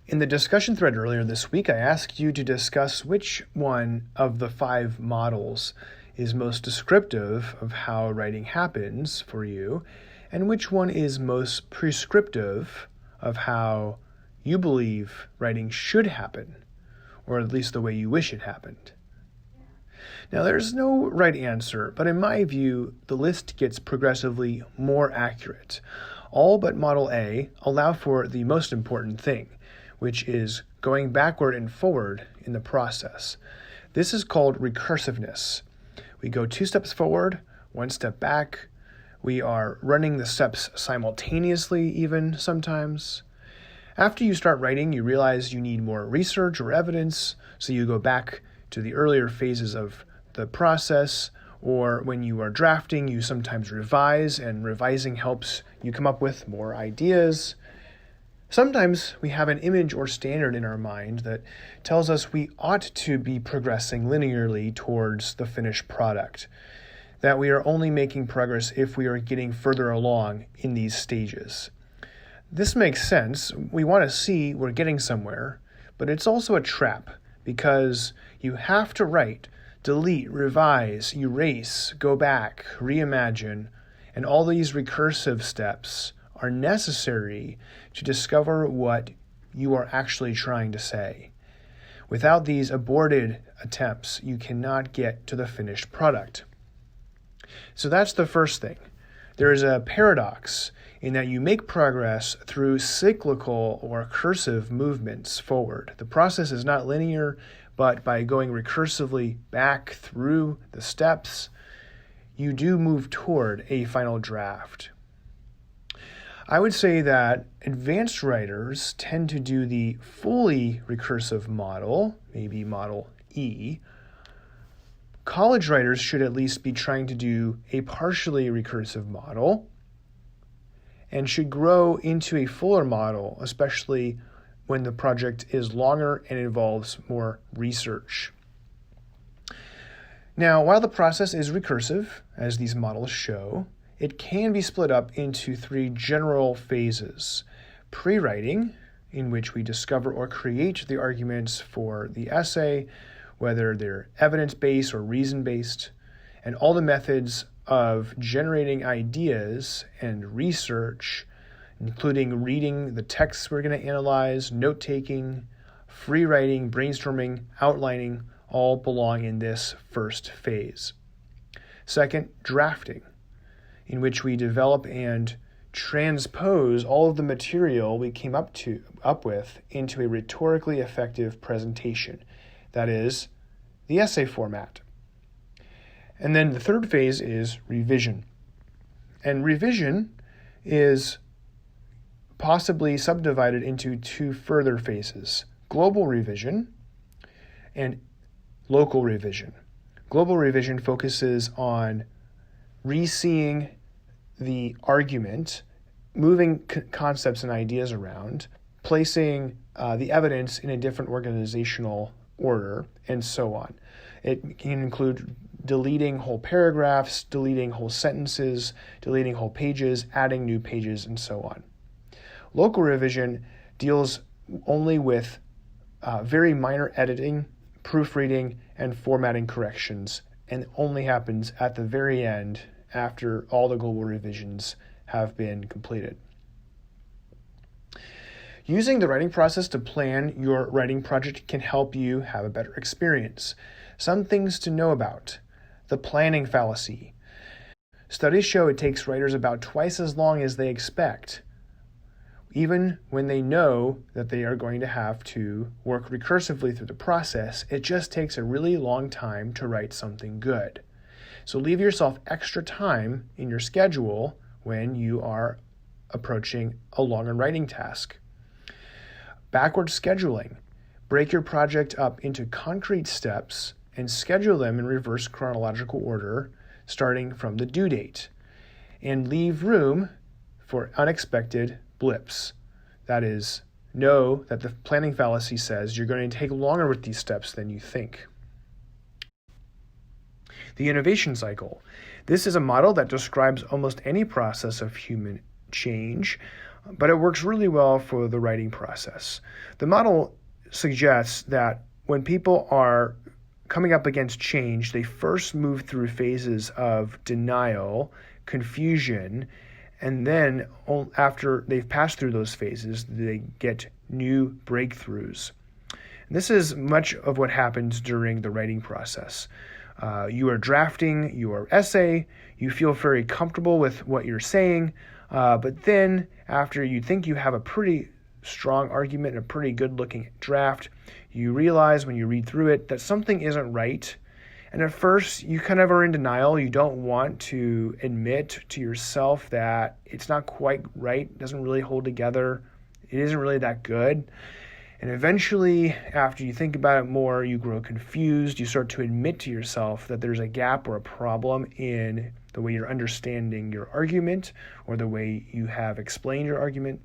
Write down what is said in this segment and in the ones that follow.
In the discussion thread earlier this week, I asked you to discuss which one of the 5 models is most descriptive of how writing happens for you, and which one is most prescriptive of how you believe writing should happen, or at least the way you wish it happened. Now, there's no right answer, but in my view, the list gets progressively more accurate. All but Model A allow for the most important thing, which is going backward and forward in the process. This is called recursiveness. We go 2 steps forward, 1 step back. We are running the steps simultaneously even sometimes. After you start writing, you realize you need more research or evidence, so you go back to the earlier phases of the process, or when you are drafting, you sometimes revise, and revising helps you come up with more ideas. Sometimes we have an image or standard in our mind that tells us we ought to be progressing linearly towards the finished product, that we are only making progress if we are getting further along in these stages. This makes sense. We want to see we're getting somewhere, but it's also a trap because you have to write, delete, revise, erase, go back, reimagine, and all these recursive steps are necessary to discover what you are actually trying to say. Without these aborted attempts, you cannot get to the finished product. So that's the first thing. There is a paradox in that you make progress through cyclical or cursive movements forward. The process is not linear, but by going recursively back through the steps, you do move toward a final draft. I would say that advanced writers tend to do the fully recursive model, maybe Model E. College writers should at least be trying to do a partially recursive model and should grow into a fuller model, especially when the project is longer and involves more research. Now, while the process is recursive, as these models show, it can be split up into 3 general phases. Pre-writing, in which we discover or create the arguments for the essay, whether they're evidence-based or reason-based, and all the methods of generating ideas and research, including reading the texts we're going to analyze, note-taking, free writing, brainstorming, outlining, all belong in this first phase. Second, drafting, in which we develop and transpose all of the material we came up with into a rhetorically effective presentation. That is, the essay format. And then the third phase is revision. And revision is possibly subdivided into 2 further phases: global revision and local revision. Global revision focuses on re-seeing the argument, moving concepts and ideas around, placing the evidence in a different organizational order, and so on. It can include deleting whole paragraphs, deleting whole sentences, deleting whole pages, adding new pages, and so on. Local revision deals only with very minor editing, proofreading, and formatting corrections, and only happens at the very end after all the global revisions have been completed. Using the writing process to plan your writing project can help you have a better experience. Some things to know about: the planning fallacy. Studies show it takes writers about twice as long as they expect, even when they know that they are going to have to work recursively through the process. It just takes a really long time to write something good. So leave yourself extra time in your schedule when you are approaching a longer writing task. Backward scheduling. Break your project up into concrete steps and schedule them in reverse chronological order, starting from the due date. And leave room for unexpected blips. That is, know that the planning fallacy says you're going to take longer with these steps than you think. The innovation cycle. This is a model that describes almost any process of human change. but it works really well for the writing process. The model suggests that when people are coming up against change, they first move through phases of denial, confusion, and then after they've passed through those phases, they get new breakthroughs. And this is much of what happens during the writing process. You are drafting your essay, you feel very comfortable with what you're saying, but then after you think you have a pretty strong argument, a pretty good looking draft, you realize when you read through it that something isn't right. And at first you kind of are in denial. You don't want to admit to yourself that it's not quite right, it doesn't really hold together, it isn't really that good. And eventually, after you think about it more, you grow confused. You start to admit to yourself that there's a gap or a problem in the way you're understanding your argument or the way you have explained your argument.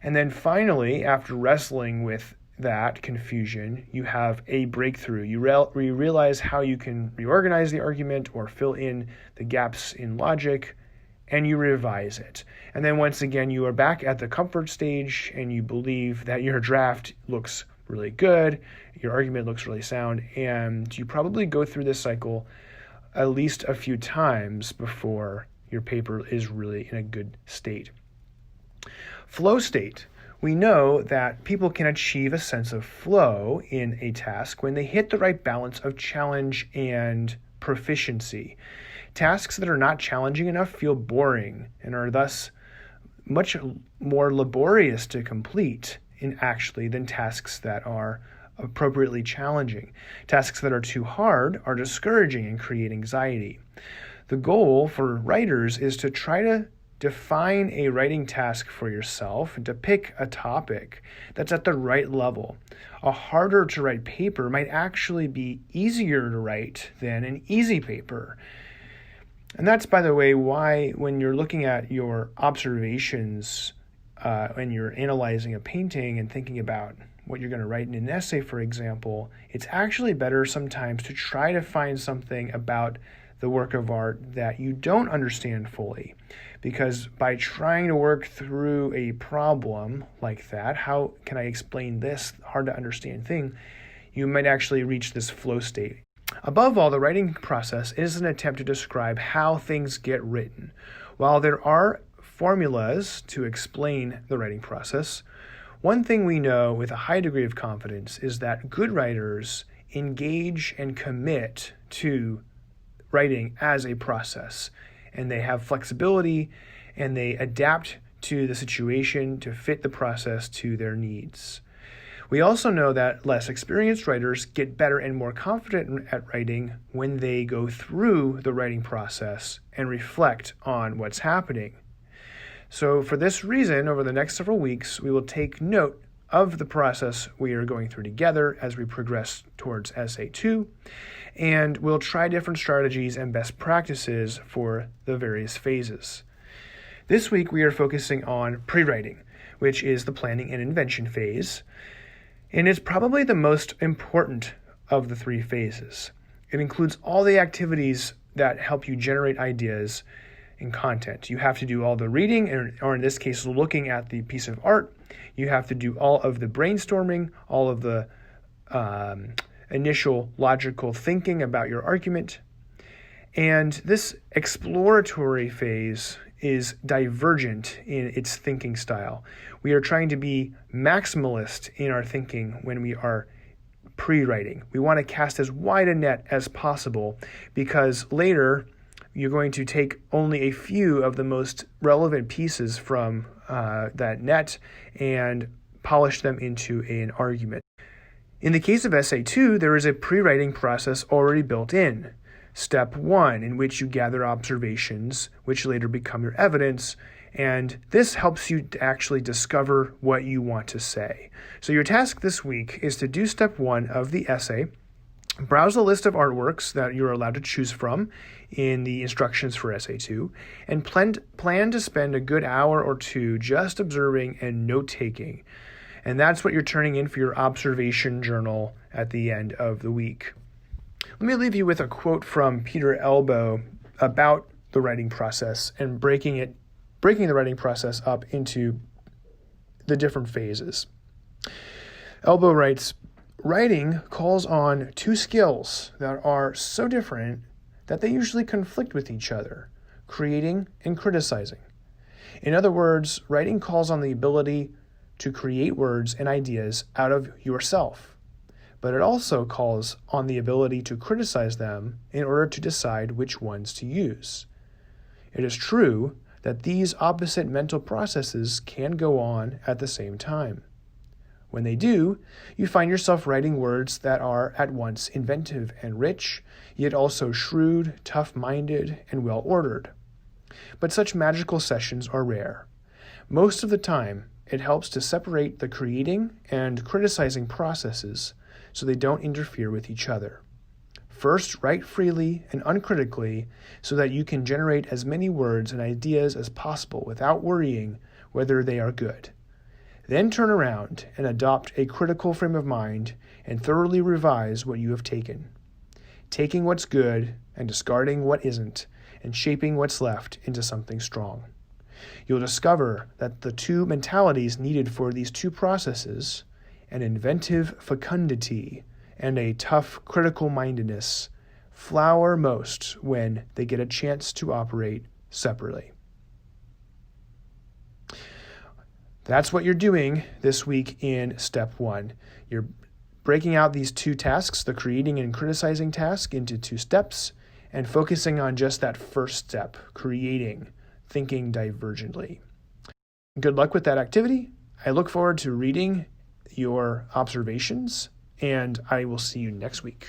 And then finally, after wrestling with that confusion, you have a breakthrough. You realize how you can reorganize the argument or fill in the gaps in logic, and you revise it. And then once again, you are back at the comfort stage and you believe that your draft looks really good, your argument looks really sound, and you probably go through this cycle at least a few times before your paper is really in a good state. Flow state. We know that people can achieve a sense of flow in a task when they hit the right balance of challenge and proficiency. Tasks that are not challenging enough feel boring and are thus much more laborious to complete than tasks that are appropriately challenging. Tasks that are too hard are discouraging and create anxiety. The goal for writers is to try to define a writing task for yourself and to pick a topic that's at the right level. A harder to write paper might actually be easier to write than an easy paper. And that's, by the way, why when you're looking at your observations when you're analyzing a painting and thinking about what you're going to write in an essay, for example, it's actually better sometimes to try to find something about the work of art that you don't understand fully. Because by trying to work through a problem like that, how can I explain this hard to understand thing, you might actually reach this flow state. Above all, the writing process is an attempt to describe how things get written. While there are formulas to explain the writing process, one thing we know with a high degree of confidence is that good writers engage and commit to writing as a process, and they have flexibility and they adapt to the situation to fit the process to their needs. We also know that less experienced writers get better and more confident at writing when they go through the writing process and reflect on what's happening. So for this reason, over the next several weeks, we will take note of the process we are going through together as we progress towards Essay 2, and we'll try different strategies and best practices for the various phases. This week, we are focusing on pre-writing, which is the planning and invention phase, and it's probably the most important of the three phases. It includes all the activities that help you generate ideas and content. You have to do all the reading, or in this case, looking at the piece of art. You have to do all of the brainstorming, all of the initial logical thinking about your argument. And this exploratory phase is divergent in its thinking style. We are trying to be maximalist in our thinking when we are pre-writing. We want to cast as wide a net as possible because later you're going to take only a few of the most relevant pieces from that net and polish them into an argument. In the case of Essay 2, there is a pre-writing process already built in. Step 1, in which you gather observations, which later become your evidence, and this helps you to actually discover what you want to say. So your task this week is to do Step 1 of the essay, browse a list of artworks that you're allowed to choose from in the instructions for Essay 2, and plan to spend a good hour or two just observing and note-taking. And that's what you're turning in for your observation journal at the end of the week. Let me leave you with a quote from Peter Elbow about the writing process and breaking it breaking the writing process up into the different phases. Elbow writes, writing calls on two skills that are so different that they usually conflict with each other, creating and criticizing. In other words, writing calls on the ability to create words and ideas out of yourself, but it also calls on the ability to criticize them in order to decide which ones to use. It is true that these opposite mental processes can go on at the same time. When they do, you find yourself writing words that are at once inventive and rich, yet also shrewd, tough-minded, and well-ordered. But such magical sessions are rare. Most of the time, it helps to separate the creating and criticizing processes so they don't interfere with each other. First, write freely and uncritically so that you can generate as many words and ideas as possible without worrying whether they are good. Then turn around and adopt a critical frame of mind and thoroughly revise what you have taken, taking what's good and discarding what isn't, and shaping what's left into something strong. You'll discover that the two mentalities needed for these two processes, an inventive fecundity and a tough critical mindedness, flower most when they get a chance to operate separately. That's what you're doing this week in step 1. You're breaking out these two tasks, the creating and criticizing task, into 2 steps and focusing on just that first step, creating, thinking divergently. Good luck with that activity. I look forward to reading your observations, and I will see you next week.